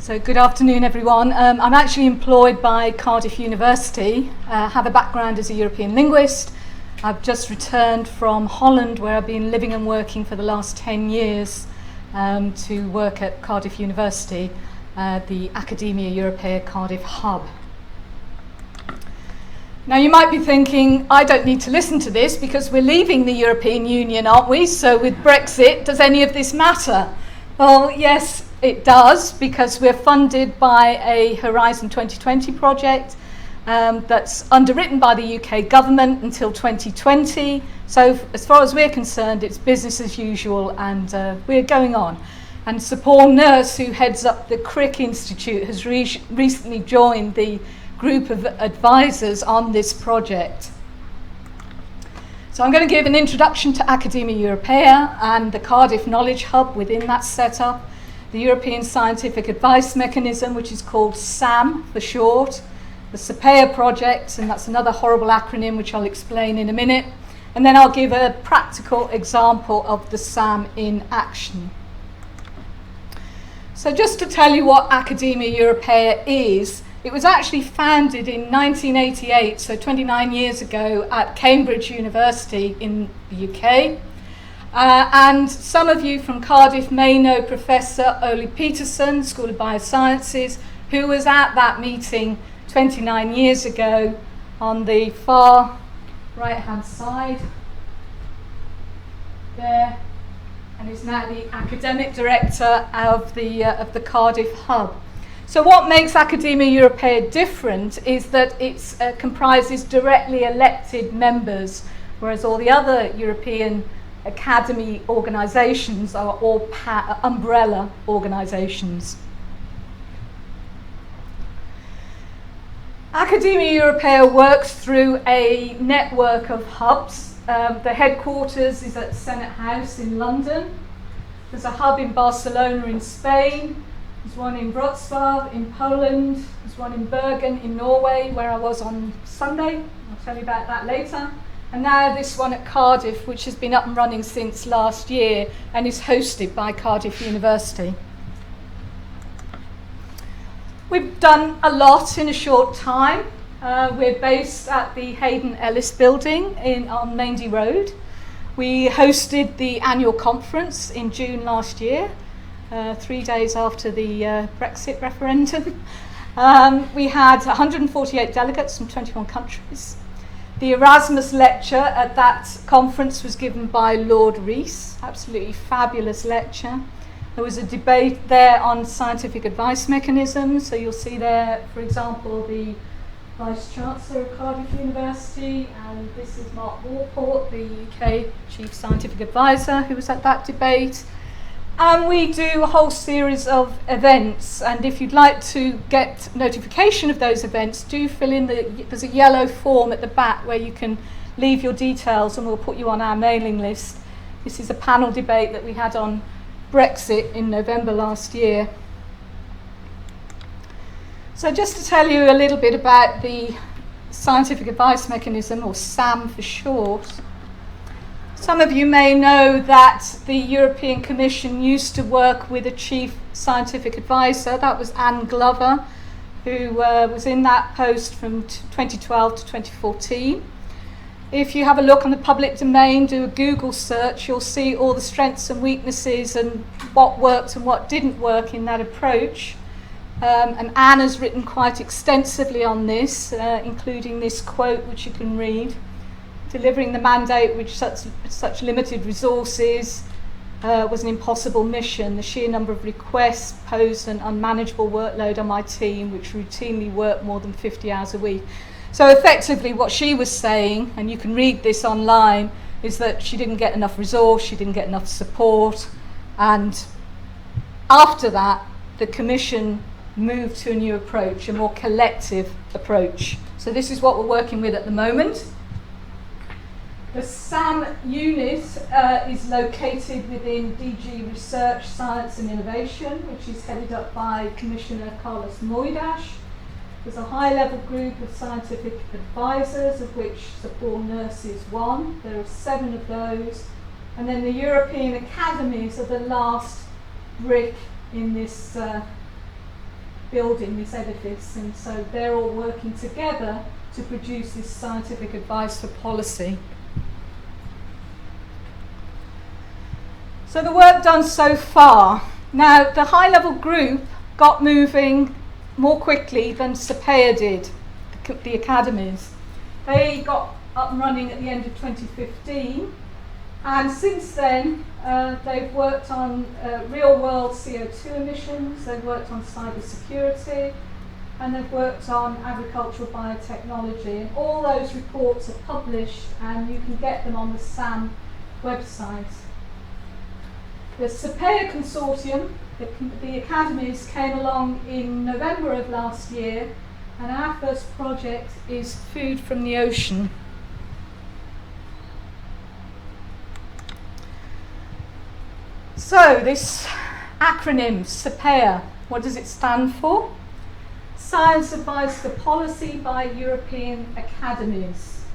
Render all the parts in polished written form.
So good afternoon, everyone. I'm actually employed by Cardiff University. I have a background as a European linguist. I've just returned from Holland, where I've been living and working for the last 10 years to work at Cardiff University, the Academia Europaea Cardiff Hub. Now you might be thinking, I don't need to listen to this because we're leaving the European Union, aren't we? So with Brexit, does any of this matter? Well, yes, it does, because we're funded by a Horizon 2020 project that's underwritten by the UK government until 2020. So as far as we're concerned, it's business as usual, and we're going on. And Sir Paul Nurse, who heads up the Crick Institute, has recently joined the group of advisors on this project. So I'm going to give an introduction to Academia Europaea and the Cardiff Knowledge Hub within that setup, the European Scientific Advice Mechanism, which is called SAM for short, the SEPEA project, and that's another horrible acronym which I'll explain in a minute, and then I'll give a practical example of the SAM in action. So just to tell you what Academia Europaea is, it was actually founded in 1988, so 29 years ago, at Cambridge University in the UK. And some of you from Cardiff may know Professor Ole Peterson, School of Biosciences, who was at that meeting 29 years ago on the far right-hand side there, and is now the academic director of the Cardiff Hub. So what makes Academia Europaea different is that it comprises directly elected members, whereas all the other European academy organisations are all umbrella organisations. Academia Europaea works through a network of hubs. The headquarters is at Senate House in London. There's a hub in Barcelona in Spain. There's one in Wrocław in Poland. There's one in Bergen in Norway, where I was on Sunday. I'll tell you about that later. And now this one at Cardiff, which has been up and running since last year and is hosted by Cardiff University. We've done a lot in a short time. We're based at the Hayden Ellis building on Maindee Road. We hosted the annual conference in June last year, 3 days after the Brexit referendum. We had 148 delegates from 21 countries. The Erasmus lecture at that conference was given by Lord Rees, absolutely fabulous lecture. There was a debate there on scientific advice mechanisms, so you'll see there, for example, the Vice-Chancellor of Cardiff University, and this is Mark Warport, the UK Chief Scientific Advisor, who was at that debate. And we do a whole series of events, and if you'd like to get notification of those events, do fill in there's a yellow form at the back where you can leave your details and we'll put you on our mailing list. This is a panel debate that we had on Brexit in November last year. So just to tell you a little bit about the Scientific Advice Mechanism, or SAM for short. Some of you may know that the European Commission used to work with a chief scientific advisor. That was Anne Glover, who was in that post from 2012 to 2014. If you have a look on the public domain, do a Google search, you'll see all the strengths and weaknesses and what worked and what didn't work in that approach. And Anne has written quite extensively on this, including this quote, which you can read. Delivering the mandate with such limited resources was an impossible mission. The sheer number of requests posed an unmanageable workload on my team, which routinely worked more than 50 hours a week. So effectively what she was saying, and you can read this online, is that she didn't get enough resource, she didn't get enough support, and after that the Commission moved to a new approach, a more collective approach. So this is what we're working with at the moment. The SAM unit is located within DG Research, Science and Innovation, which is headed up by Commissioner Carlos Moedas. There's a high-level group of scientific advisors, of which Sir Paul Nurse is one. There are 7 of those. And then the European academies are the last brick in this building, this edifice, and so they're all working together to produce this scientific advice for policy. So the work done so far. Now, the high-level group got moving more quickly than SEPEA did, the academies. They got up and running at the end of 2015, and since then they've worked on real-world CO2 emissions, they've worked on cyber security, and they've worked on agricultural biotechnology. And all those reports are published, and you can get them on the SAM website. The SEPEA consortium, the academies, came along in November of last year, and our first project is Food from the Ocean. So this acronym, SEPEA, what does it stand for? Science Advice for Policy by European Academies.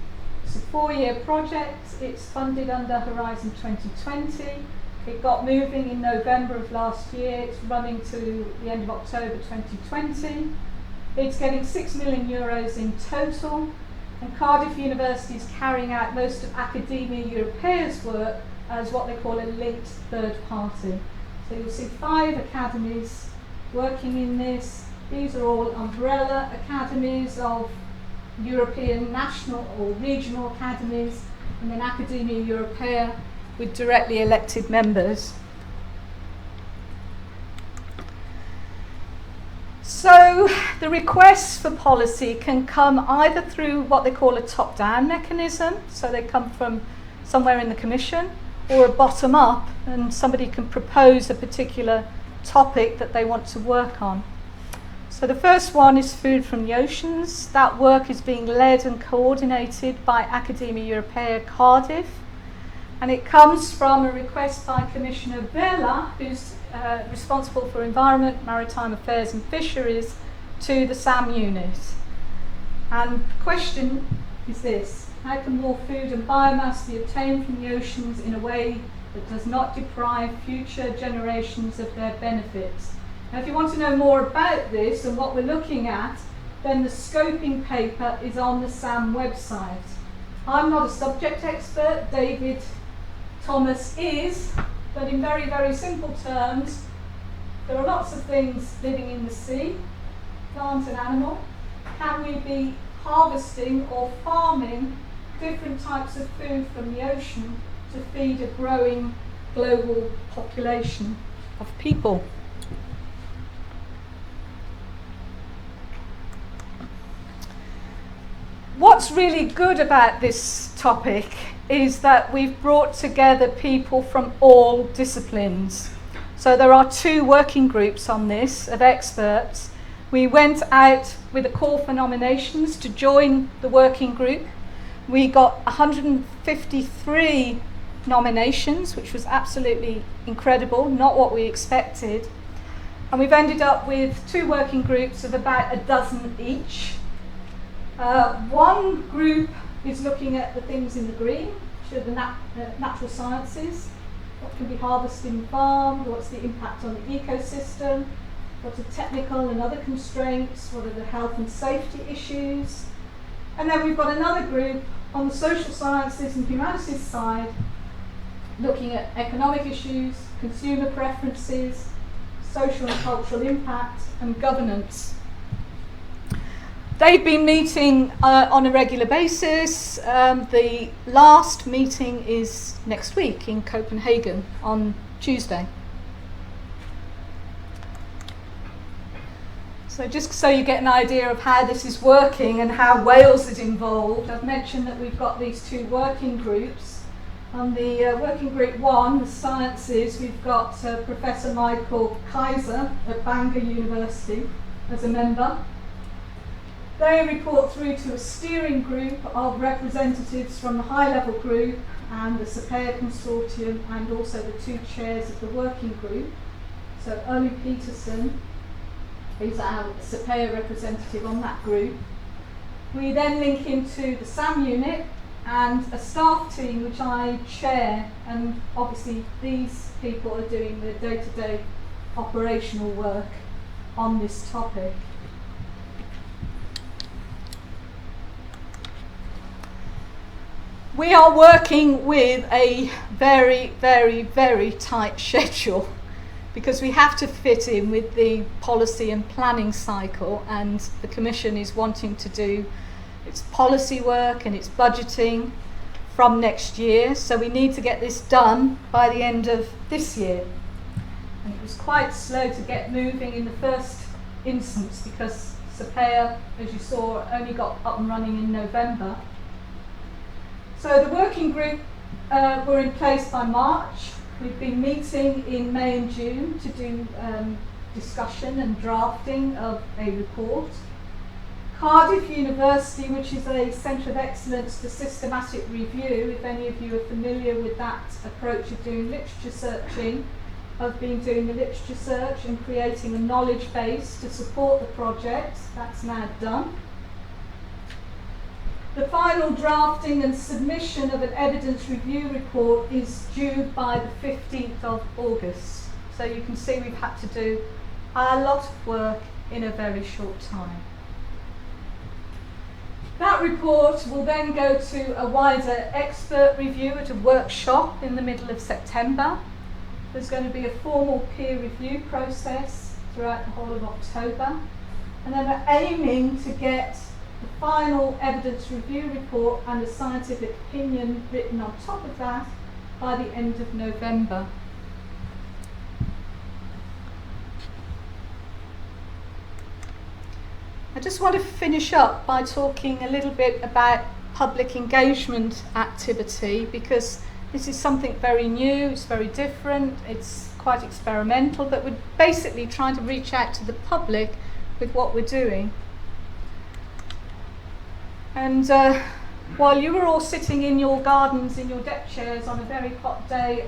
It's a 4-year project. It's funded under Horizon 2020. It got moving in November of last year. It's running to the end of October 2020. It's getting €6 million in total, and Cardiff University is carrying out most of Academia Europaea's work as what they call a linked third party. So you'll see 5 academies working in this. These are all umbrella academies of European national or regional academies, and then Academia Europaea with directly elected members. So the requests for policy can come either through what they call a top-down mechanism, so they come from somewhere in the Commission, or a bottom-up, and somebody can propose a particular topic that they want to work on. So the first one is Food from the Oceans. That work is being led and coordinated by Academia Europaea Cardiff, and it comes from a request by Commissioner Vella, who's responsible for Environment, Maritime Affairs and Fisheries, to the SAM unit. And the question is this: how can more food and biomass be obtained from the oceans in a way that does not deprive future generations of their benefits? Now, if you want to know more about this and what we're looking at, then the scoping paper is on the SAM website. I'm not a subject expert, David Thomas is, but in very, very simple terms, there are lots of things living in the sea, plant and animal. Can we be harvesting or farming different types of food from the ocean to feed a growing global population of people? What's really good about this topic is that we've brought together people from all disciplines. So there are 2 working groups on this of experts. We went out with a call for nominations to join the working group. We got 153 nominations, which was absolutely incredible, not what we expected. And we've ended up with 2 working groups of about a dozen each. One group is looking at the things in the green, which are the natural sciences. What can be harvested and farmed? What's the impact on the ecosystem? What are technical and other constraints? What are the health and safety issues? And then we've got another group on the social sciences and humanities side, looking at economic issues, consumer preferences, social and cultural impact, and governance. They've been meeting on a regular basis. The last meeting is next week in Copenhagen on Tuesday. So just so you get an idea of how this is working and how Wales is involved, I've mentioned that we've got these 2 working groups. On the working group 1, the sciences, we've got Professor Michael Kaiser at Bergen University as a member. They report through to a steering group of representatives from the high-level group and the SEPEA consortium, and also the 2 chairs of the working group. So Oli Peterson is our SEPEA representative on that group. We then link into the SAM unit and a staff team which I chair, and obviously these people are doing the day-to-day operational work. on this topic. We are working with a very, very, very tight schedule because we have to fit in with the policy and planning cycle, and the Commission is wanting to do its policy work and its budgeting from next year, so we need to get this done by the end of this year. And it was quite slow to get moving in the first instance because SEPEA, as you saw, only got up and running in November. So the working group were in place by March. We've been meeting in May and June to do discussion and drafting of a report. Cardiff University, which is a centre of excellence for systematic review, if any of you are familiar with that approach of doing literature searching, have been doing the literature search and creating a knowledge base to support the project. That's now done. The final drafting and submission of an evidence review report is due by the 15th of August. So you can see we've had to do a lot of work in a very short time. That report will then go to a wider expert review at a workshop in the middle of September. There's going to be a formal peer review process throughout the whole of October. And then we're aiming to get the final evidence review report and a scientific opinion written on top of that by the end of November. I just want to finish up by talking a little bit about public engagement activity, because this is something very new, it's very different, it's quite experimental, but we're basically trying to reach out to the public with what we're doing. And while you were all sitting in your gardens, in your deck chairs on a very hot day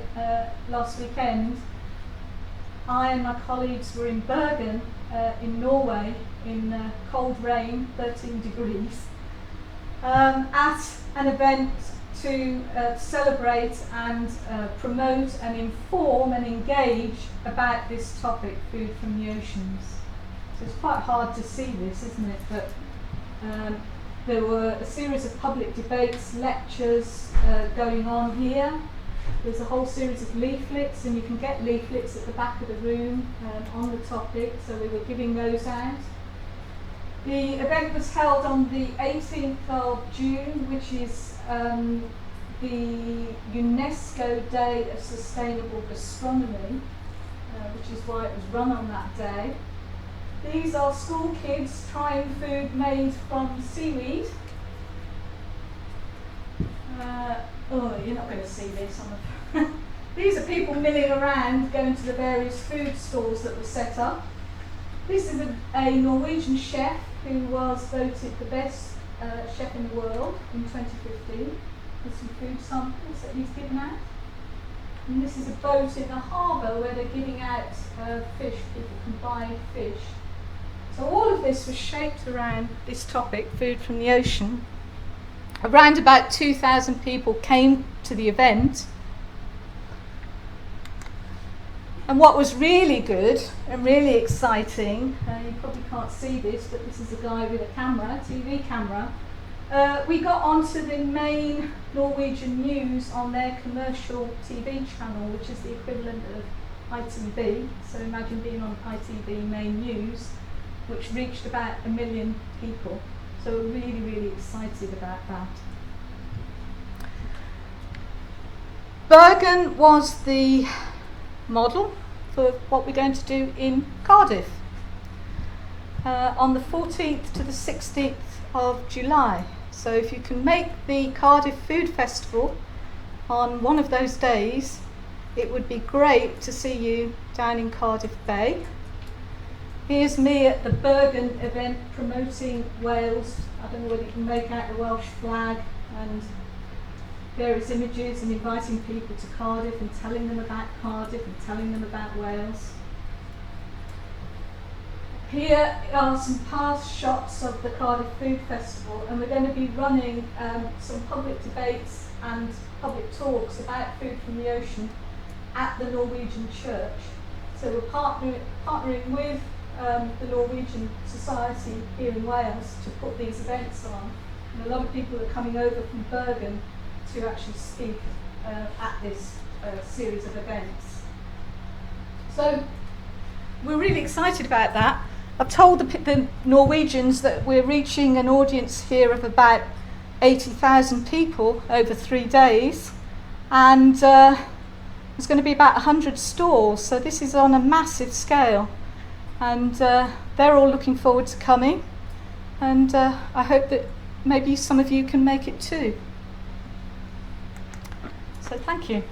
last weekend, I and my colleagues were in Bergen in Norway in cold rain, 13 degrees, at an event to celebrate and promote and inform and engage about this topic, food from the oceans. So it's quite hard to see this, isn't it? But there were a series of public debates, lectures going on here. There's a whole series of leaflets, and you can get leaflets at the back of the room on the topic, so we were giving those out. The event was held on the 18th of June, which is the UNESCO Day of Sustainable Gastronomy, which is why it was run on that day. These are school kids trying food made from seaweed. Oh, you're not going to see this. These are people milling around, going to the various food stalls that were set up. This is a Norwegian chef who was voted the best chef in the world in 2015, with some food samples that he's given out. And this is a boat in a harbour where they're giving out fish, people can buy fish. So all of this was shaped around this topic, food from the ocean. Around about 2,000 people came to the event. And what was really good and really exciting, you probably can't see this, but this is a guy with a camera, TV camera. We got onto the main Norwegian news on their commercial TV channel, which is the equivalent of ITV. So imagine being on ITV main news, which reached about 1 million people. So we're really, really excited about that. Bergen was the model for what we're going to do in Cardiff on the 14th to the 16th of July. So if you can make the Cardiff Food Festival on one of those days, it would be great to see you down in Cardiff Bay. Here's me at the Bergen event promoting Wales. I don't know whether you can make out the Welsh flag and various images, and inviting people to Cardiff and telling them about Cardiff and telling them about Wales. Here are some past shots of the Cardiff Food Festival, and we're going to be running some public debates and public talks about food from the ocean at the Norwegian church. So we're partnering with the Norwegian society here in Wales to put these events on. And a lot of people are coming over from Bergen to actually speak at this series of events. So we're really excited about that. I've told the Norwegians that we're reaching an audience here of about 80,000 people over 3 days, and there's going to be about 100 stalls, so this is on a massive scale, and they're all looking forward to coming, and I hope that maybe some of you can make it too. So thank you.